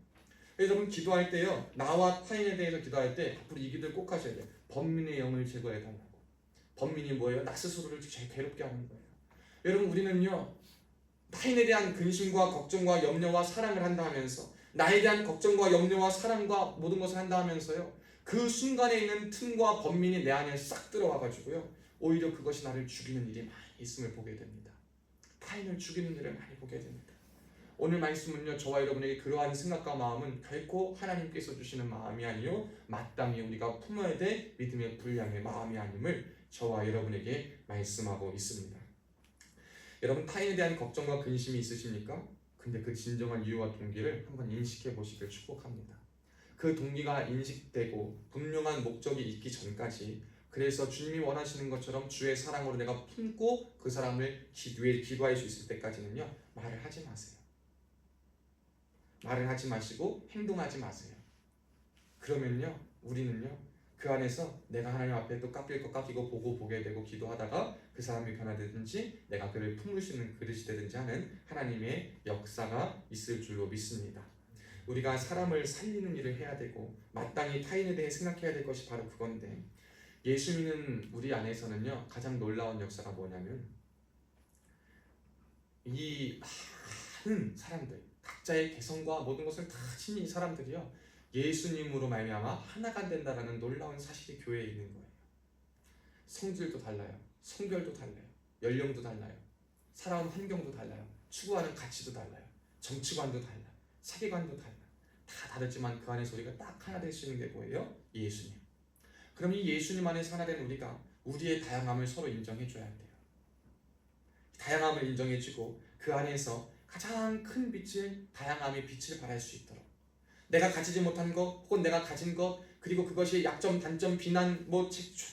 그래서 여러분, 기도할 때요 나와 타인에 대해서 기도할 때 앞으로 이 기도를 꼭 하셔야 돼요. 번민의 영을 제거해달라고. 번민이 뭐예요? 나 스스로를 제일 괴롭게 하는 거예요. 여러분, 우리는요 타인에 대한 근심과 걱정과 염려와 사랑을 한다 하면서, 나에 대한 걱정과 염려와 사랑과 모든 것을 한다 하면서요 그 순간에 있는 틈과 번민이 내 안에 싹 들어와가지고요 오히려 그것이 나를 죽이는 일이 많이 있음을 보게 됩니다. 타인을 죽이는 일을 많이 보게 됩니다. 오늘 말씀은요 저와 여러분에게 그러한 생각과 마음은 결코 하나님께서 주시는 마음이 아니요 마땅히 우리가 품어야 될 믿음의 분량의 마음이 아님을 저와 여러분에게 말씀하고 있습니다. 여러분, 타인에 대한 걱정과 근심이 있으십니까? 근데 그 진정한 이유와 동기를 한번 인식해 보시길 축복합니다. 그 동기가 인식되고 분명한 목적이 있기 전까지, 그래서 주님이 원하시는 것처럼 주의 사랑으로 내가 품고 그 사람을 기도할 수 있을 때까지는요 말을 하지 마세요. 말을 하지 마시고 행동하지 마세요. 그러면요 우리는요 그 안에서 내가 하나님 앞에 또 깎일 거 깎이고 보게 되고 기도하다가 그 사람이 변화되든지 내가 그를 품을 수 있는 그릇이 되든지 하는 하나님의 역사가 있을 줄로 믿습니다. 우리가 사람을 살리는 일을 해야 되고 마땅히 타인에 대해 생각해야 될 것이 바로 그건데, 예수 믿는 우리 안에서는요 가장 놀라운 역사가 뭐냐면, 이 많은 사람들, 각자의 개성과 모든 것을 다 지닌 이 사람들이요 예수님으로 말미암아 하나가 된다라는 놀라운 사실이 교회에 있는 거예요. 성질도 달라요, 성별도 달라요, 연령도 달라요, 살아온 환경도 달라요, 추구하는 가치도 달라요, 정치관도 달라요, 세계관도 달라요. 다 다르지만 그 안에서 우리가 딱 하나 될 수 있는 게 뭐예요? 예수님. 그럼 이 예수님 안에서 하나 된 우리가 우리의 다양함을 서로 인정해 줘야 돼요. 다양함을 인정해주고 그 안에서 가장 큰 빛을, 다양함의 빛을 발할 수 있도록, 내가 가지지 못한 것 혹은 내가 가진 것, 그리고 그것이 약점, 단점, 비난,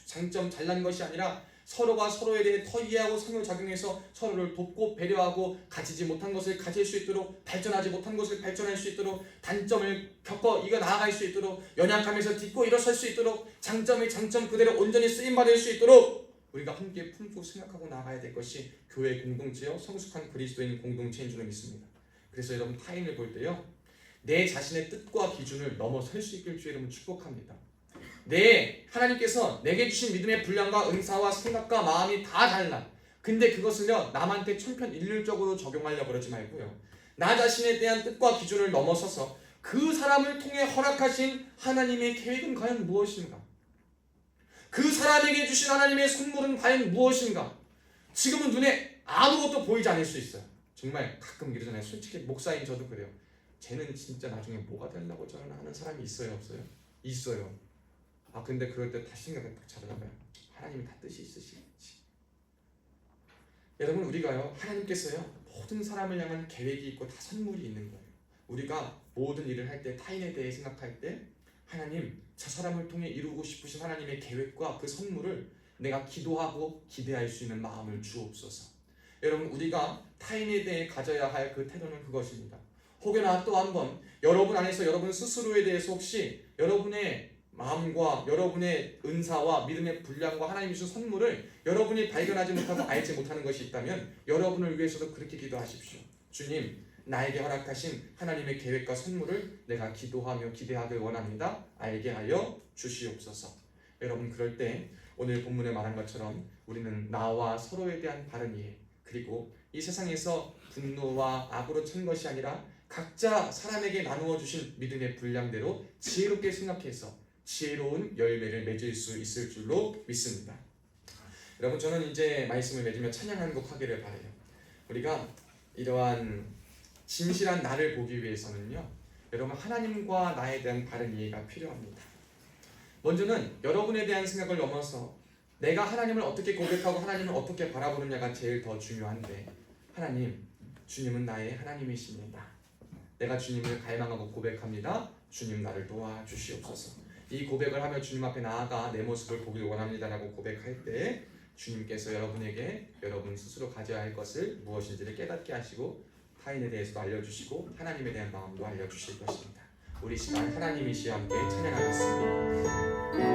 장점, 잘난 것이 아니라 서로가 서로에 대해 더 이해하고 상호작용해서 서로를 돕고 배려하고 가지지 못한 것을 가질 수 있도록, 발전하지 못한 것을 발전할 수 있도록, 단점을 겪어 이겨 나아갈 수 있도록, 연약함에서 딛고 일어설 수 있도록, 장점의 장점 그대로 온전히 쓰임받을 수 있도록 우리가 함께 품고 생각하고 나아가야 될 것이 교회 공동체요 성숙한 그리스도인 공동체인 줄 믿습니다. 그래서 여러분, 타인을 볼 때요 내 자신의 뜻과 기준을 넘어설 수 있길 주 이름으로 축복합니다. 하나님께서 내게 주신 믿음의 분량과 은사와 생각과 마음이 다 달라. 근데 그것을요 남한테 천편일률적으로 적용하려고 그러지 말고요. 나 자신에 대한 뜻과 기준을 넘어서서 그 사람을 통해 허락하신 하나님의 계획은 과연 무엇인가? 그 사람에게 주신 하나님의 선물은 과연 무엇인가? 지금은 눈에 아무것도 보이지 않을 수 있어요. 정말 가끔 이러잖아요. 솔직히 목사인 저도 그래요. 쟤는 진짜 나중에 뭐가 되려고 저러나 하는 사람이 있어요, 없어요? 있어요. 근데 그럴 때 다시 생각을 딱 잘하잖아요. 하나님이 다 뜻이 있으시겠지. 여러분, 우리가요 하나님께서요 모든 사람을 향한 계획이 있고 다 선물이 있는 거예요. 우리가 모든 일을 할 때, 타인에 대해 생각할 때 하나님, 저 사람을 통해 이루고 싶으신 하나님의 계획과 그 선물을 내가 기도하고 기대할 수 있는 마음을 주옵소서. 여러분, 우리가 타인에 대해 가져야 할 그 태도는 그것입니다. 혹여나 또 한번 여러분 안에서 여러분 스스로에 대해서 혹시 여러분의 마음과 여러분의 은사와 믿음의 분량과 하나님이 주신 선물을 여러분이 발견하지 못하고 알지 못하는 것이 있다면 여러분을 위해서도 그렇게 기도하십시오. 주님, 나에게 허락하신 하나님의 계획과 선물을 내가 기도하며 기대하길 원합니다. 알게 하여 주시옵소서. 여러분, 그럴 때 오늘 본문에 말한 것처럼 우리는 나와 서로에 대한 바른 이해, 그리고 이 세상에서 분노와 악으로 찬 것이 아니라 각자 사람에게 나누어 주신 믿음의 분량대로 지혜롭게 생각해서 지혜로운 열매를 맺을 수 있을 줄로 믿습니다. 여러분, 저는 이제 말씀을 맺으며 찬양 한 곡 하기를 바라요. 우리가 이러한 진실한 나를 보기 위해서는요, 여러분, 하나님과 나에 대한 바른 이해가 필요합니다. 먼저는 여러분에 대한 생각을 넘어서 내가 하나님을 어떻게 고백하고 하나님을 어떻게 바라보느냐가 제일 더 중요한데, 하나님, 주님은 나의 하나님이십니다. 내가 주님을 갈망하고 고백합니다. 주님, 나를 도와주시옵소서. 이 고백을 하며 주님 앞에 나아가 내 모습을 보길 원합니다라고 고백할 때 주님께서 여러분에게 여러분 스스로 가져야 할 것을 무엇인지를 깨닫게 하시고 타인에 대해서도 알려주시고 하나님에 대한 마음도 알려주실 것입니다. 우리 시간 하나님이 시와 함께 찬양하겠습니다.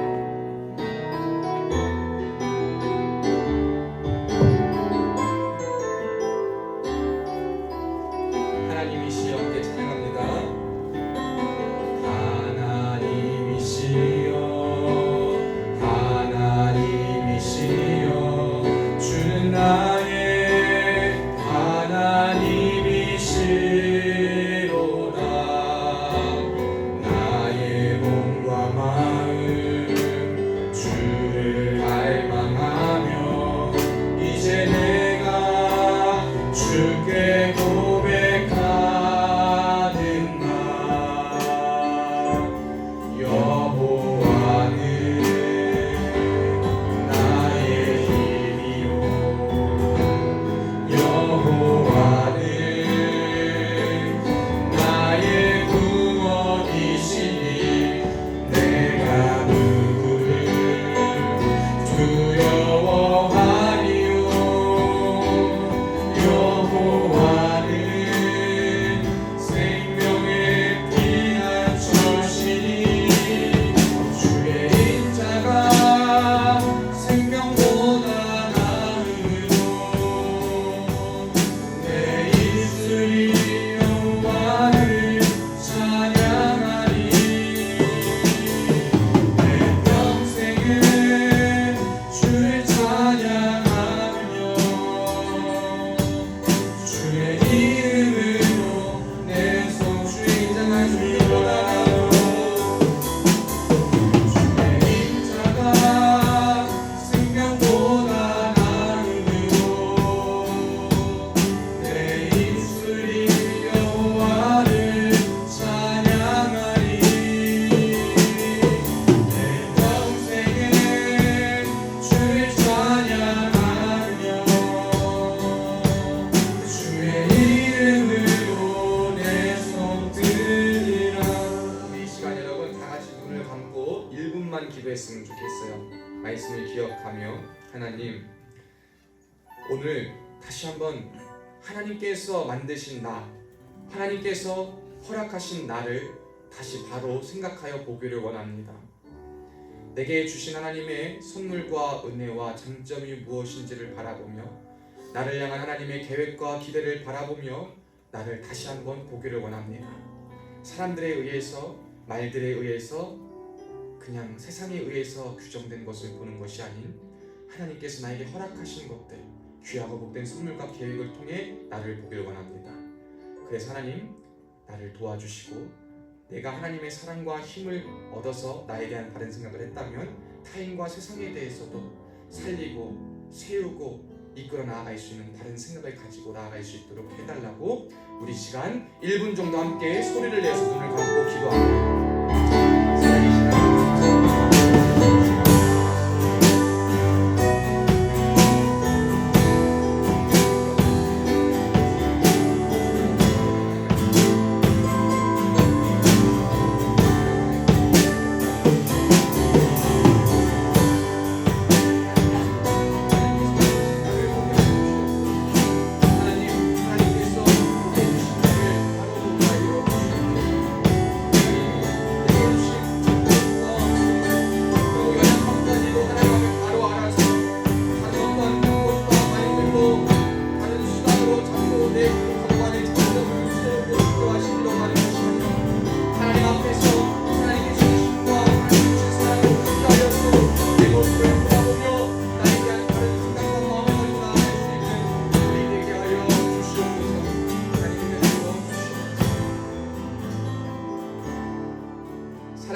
기도했으면 좋겠어요. 말씀을 기억하며 하나님, 오늘 다시 한번 하나님께서 만드신 나, 하나님께서 허락하신 나를 다시 바로 생각하여 보기를 원합니다. 내게 주신 하나님의 선물과 은혜와 장점이 무엇인지를 바라보며 나를 향한 하나님의 계획과 기대를 바라보며 나를 다시 한번 보기를 원합니다. 사람들에 의해서, 말들에 의해서, 그냥 세상에 의해서 규정된 것을 보는 것이 아닌 하나님께서 나에게 허락하신 것들, 귀하고 복된 선물과 계획을 통해 나를 보길 원합니다. 그래서 하나님, 나를 도와주시고 내가 하나님의 사랑과 힘을 얻어서 나에 대한 바른 생각을 했다면 타인과 세상에 대해서도 살리고 세우고 이끌어 나아갈 수 있는 바른 생각을 가지고 나아갈 수 있도록 해달라고 우리 시간 1분 정도 함께 소리를 내서 눈을 감고 기도합니다. 살아계신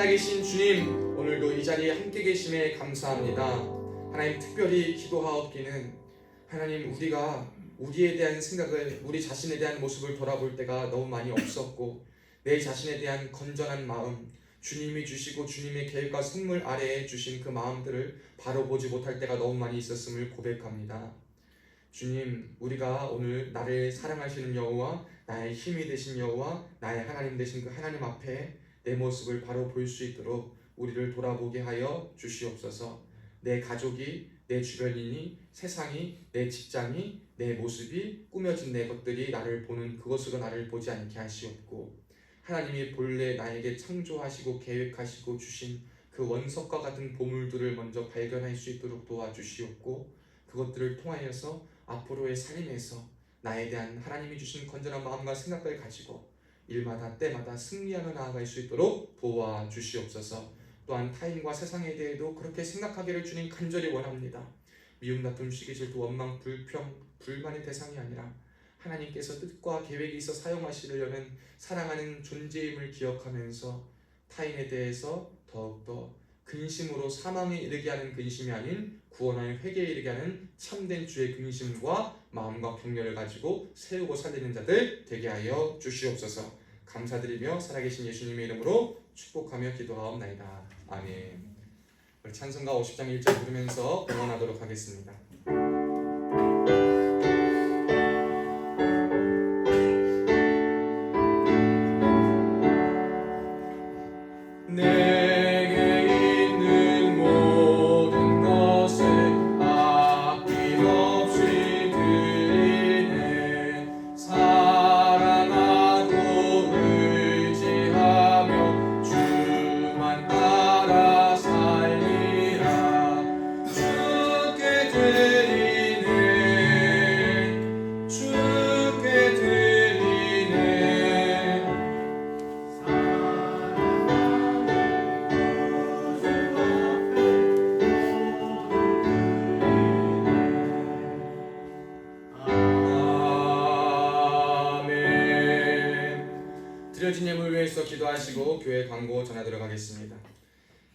살아계신 주님, 오늘도 이 자리에 함께 계심에 감사합니다. 하나님, 특별히 기도하옵기는 하나님, 우리가 우리에 대한 생각을, 우리 자신에 대한 모습을 돌아볼 때가 너무 많이 없었고 내 자신에 대한 건전한 마음, 주님이 주시고 주님의 계획과 선물 아래에 주신 그 마음들을 바로 보지 못할 때가 너무 많이 있었음을 고백합니다. 주님, 우리가 오늘 나를 사랑하시는 여호와, 나의 힘이 되신 여호와, 나의 하나님 되신 그 하나님 앞에 내 모습을 바로 볼 수 있도록 우리를 돌아보게 하여 주시옵소서. 내 가족이, 내 주변인이, 세상이, 내 직장이, 내 모습이, 꾸며진 내 것들이 나를 보는 그것으로 나를 보지 않게 하시옵고, 하나님이 본래 나에게 창조하시고 계획하시고 주신 그 원석과 같은 보물들을 먼저 발견할 수 있도록 도와주시옵고, 그것들을 통하여서 앞으로의 삶에서 나에 대한 하나님이 주신 건전한 마음과 생각을 가지고 일마다 때마다 승리하며 나아갈 수 있도록 도와주시옵소서. 또한 타인과 세상에 대해도 그렇게 생각하기를 주님 간절히 원합니다. 미움, 다툼, 시기, 질투, 원망, 불평, 불만의 대상이 아니라 하나님께서 뜻과 계획이 있어 사용하시려는 사랑하는 존재임을 기억하면서 타인에 대해서 더욱더 근심으로 사망에 이르게 하는 근심이 아닌 구원하여 회개에 이르게 하는 참된 주의 근심과 마음과 격려를 가지고 세우고 살리는 자들 되게 하여 주시옵소서. 감사드리며 살아계신 예수님의 이름으로 축복하며 기도하옵나이다. 아멘. 우리 찬송가 50장 1절 부르면서 응원하도록 하겠습니다. 드려진 예물 위해서 기도하시고 교회 광고 전하도록 하겠습니다.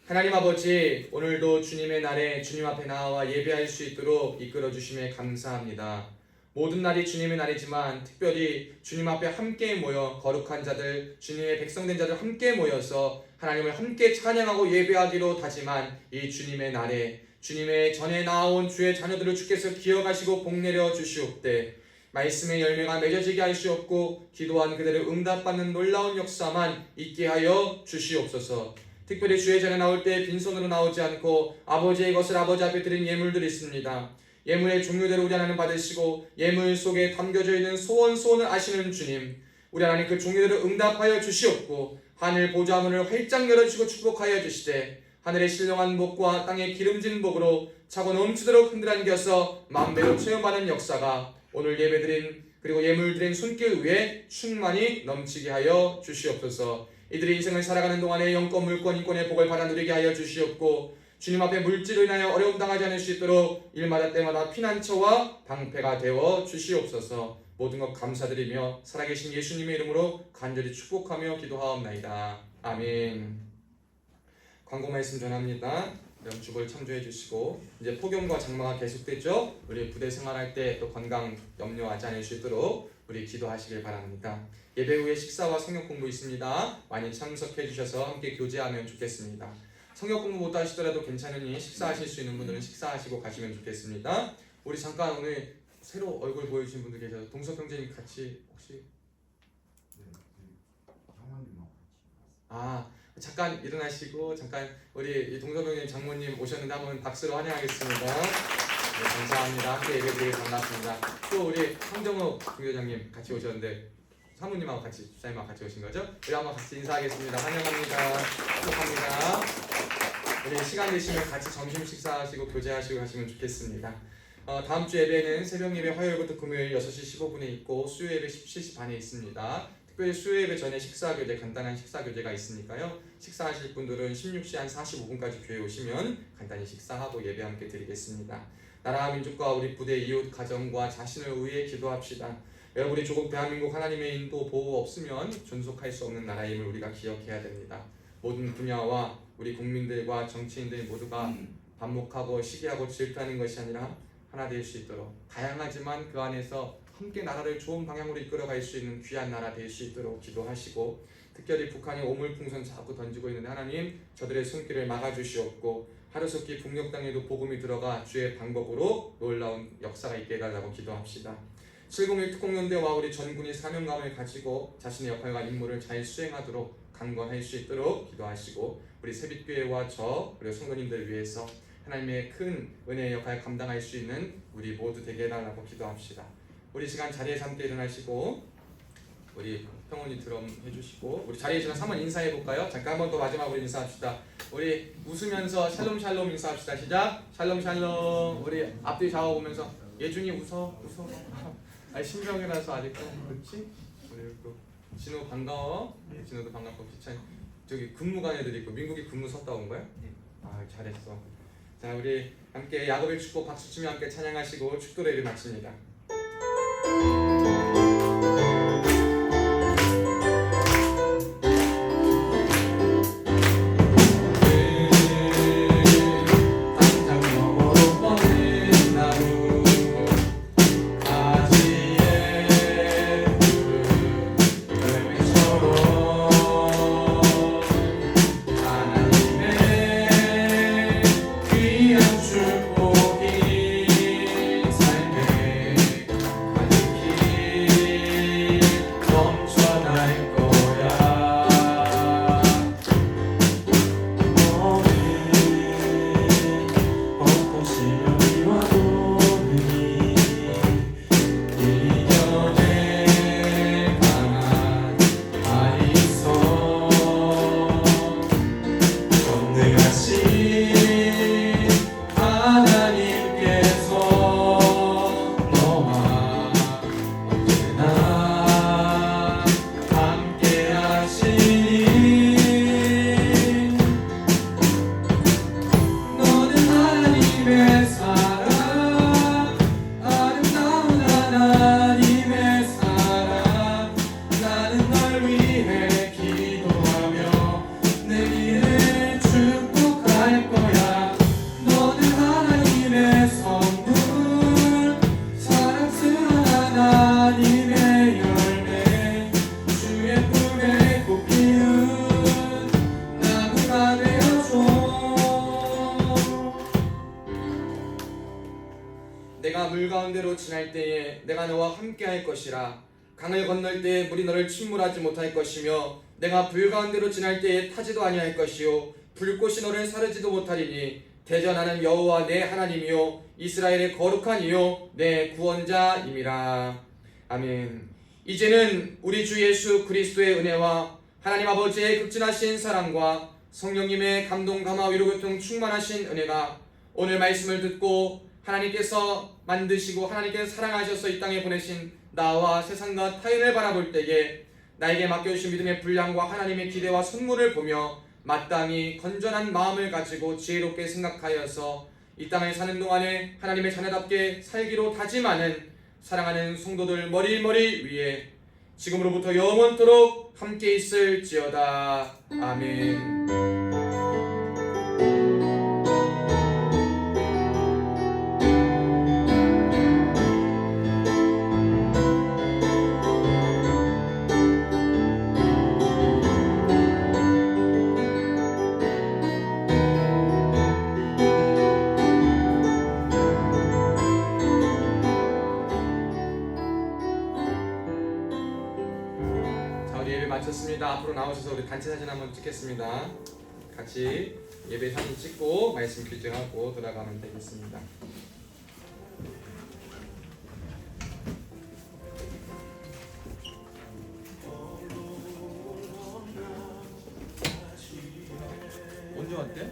하나님 아버지, 오늘도 주님의 날에 주님 앞에 나와 예배할 수 있도록 이끌어 주심에 감사합니다. 모든 날이 주님의 날이지만 특별히 주님 앞에 함께 모여 거룩한 자들, 주님의 백성된 자들 함께 모여서 하나님을 함께 찬양하고 예배하기로 다짐한 이 주님의 날에 주님의 전에 나아온 주의 자녀들을 주께서 기억하시고 복내려 주시옵되 말씀의 열매가 맺어지게 하시옵고 기도한 그대로 응답받는 놀라운 역사만 있게 하여 주시옵소서. 특별히 주의 전에 나올 때 빈손으로 나오지 않고 아버지의 것을 아버지 앞에 드린 예물들이 있습니다. 예물의 종류대로 우리 하나님 받으시고 예물 속에 담겨져 있는 소원을 아시는 주님, 우리 하나님 그 종류대로 응답하여 주시옵고 하늘 보좌문을 활짝 열어주시고 축복하여 주시되 하늘의 신령한 복과 땅의 기름진 복으로 차고 넘치도록 흔들안겨서 만배로 체험하는 역사가 오늘 예배드린 그리고 예물드린 손길 위에 충만히 넘치게 하여 주시옵소서. 이들이 인생을 살아가는 동안에 영권, 물권, 인권의 복을 받아 누리게 하여 주시옵고 주님 앞에 물질로 인하여 어려움 당하지 않을 수 있도록 일마다 때마다 피난처와 방패가 되어 주시옵소서. 모든 것 감사드리며 살아계신 예수님의 이름으로 간절히 축복하며 기도하옵나이다. 아멘. 광고 말씀 전합니다. 그럼 주보를 참조해 주시고, 이제 폭염과 장마가 계속되죠. 우리 부대 생활할 때 또 건강 염려하지 않을 수 있도록 우리 기도하시길 바랍니다. 예배 후에 식사와 성경 공부 있습니다. 많이 참석해 주셔서 함께 교제하면 좋겠습니다. 성경 공부 못 하시더라도 괜찮으니 식사하실 수 있는 분들은 식사하시고 가시면 좋겠습니다. 우리 잠깐 오늘 새로 얼굴 보여주신 분들 계셔서 동섭 형제님 같이 혹시 잠깐 일어나시고 잠깐 우리 동섭 형님 장모님 오셨는데 한번 박수로 환영하겠습니다. 네, 감사합니다. 함께 예배드리기 반갑습니다. 또 우리 황정호 부회장님 같이 오셨는데 사모님하고 같이 집사님하고 같이 오신 거죠? 우리 한번 같이 인사하겠습니다. 환영합니다. 축복합니다. 우리 시간 되시면 같이 점심 식사하시고 교제하시고 가시면 좋겠습니다. 다음 주 예배는 새벽 예배 화요일부터 금요일 6시 15분에 있고 수요 예배 17시 반에 있습니다. 특별히 수요 예배 전에 식사 교제, 간단한 식사 교제가 있으니까요. 식사하실 분들은 16시 한 45분까지 교회 오시면 간단히 식사하고 예배 함께 드리겠습니다. 나라와 민족과 우리 부대 이웃 가정과 자신을 위해 기도합시다. 여러분이 조국 대한민국 하나님의 인도 보호 없으면 존속할 수 없는 나라임을 우리가 기억해야 됩니다. 모든 분야와 우리 국민들과 정치인들 모두가 반목하고 시기하고 질투하는 것이 아니라 하나 될 수 있도록, 다양하지만 그 안에서 함께 나라를 좋은 방향으로 이끌어갈 수 있는 귀한 나라 될 수 있도록 기도하시고, 특별히 북한이 오물풍선 자꾸 던지고 있는데 하나님 저들의 손길을 막아주시옵고, 하루속히 북녘 땅에도 복음이 들어가 주의 방법으로 놀라운 역사가 있게 해달라고 기도합시다. 701 특공연대와 우리 전군이 사명감을 가지고 자신의 역할과 임무를 잘 수행하도록 강건할 수 있도록 기도하시고, 우리 새빛교회와 저 그리고 성도님들 위해서 하나님의 큰 은혜의 역할 감당할 수 있는 우리 모두 되게 해달라고 기도합시다. 우리 시간 자리에서 함께 일어나시고 우리 평온이 드럼 해주시고 우리 자리에 있으면 한번 인사해볼까요? 잠깐 한번 더 마지막으로 인사합시다. 우리 웃으면서 샬롬 샬롬 인사합시다. 시작. 샬롬 샬롬. 우리 앞뒤 좌우 보면서 예준이 웃어. 아니 신병이라서 아직도 그렇지? 우리 또 진호 반가워. 진호도 반갑고 기찬 저기 근무관 애들 있고 민국이 근무 섰다 온 거야? 아 잘했어. 자 우리 함께 야곱의 축복 박수치며 함께 찬양하시고 축도례를 마칩니다. 내가 물 가운데로 지날 때에 내가 너와 함께 할 것이라. 강을 건널 때에 물이 너를 침몰하지 못할 것이며 내가 불 가운데로 지날 때에 타지도 아니할 것이요 불꽃이 너를 사르지도 못하리니 대전하는 여호와 내 하나님이요 이스라엘의 거룩한 이요 내 구원자임이라. 아멘. 이제는 우리 주 예수 그리스도의 은혜와 하나님 아버지의 극진하신 사랑과 성령님의 감동 감화 위로 교통 충만하신 은혜가 오늘 말씀을 듣고 하나님께서 만드시고 하나님께서 사랑하셔서 이 땅에 보내신 나와 세상과 타인을 바라볼 때에 나에게 맡겨주신 믿음의 분량과 하나님의 기대와 선물을 보며 마땅히 건전한 마음을 가지고 지혜롭게 생각하여서 이 땅에 사는 동안에 하나님의 자녀답게 살기로 다짐하는 사랑하는 성도들 머리머리 위에 지금으로부터 영원토록 함께 있을지어다. 아멘. 마쳤습니다. 앞으로 나오셔서 우리 단체 사진 한번 찍겠습니다. 같이 예배 사진 찍고 말씀 교제하고 돌아가면 되겠습니다.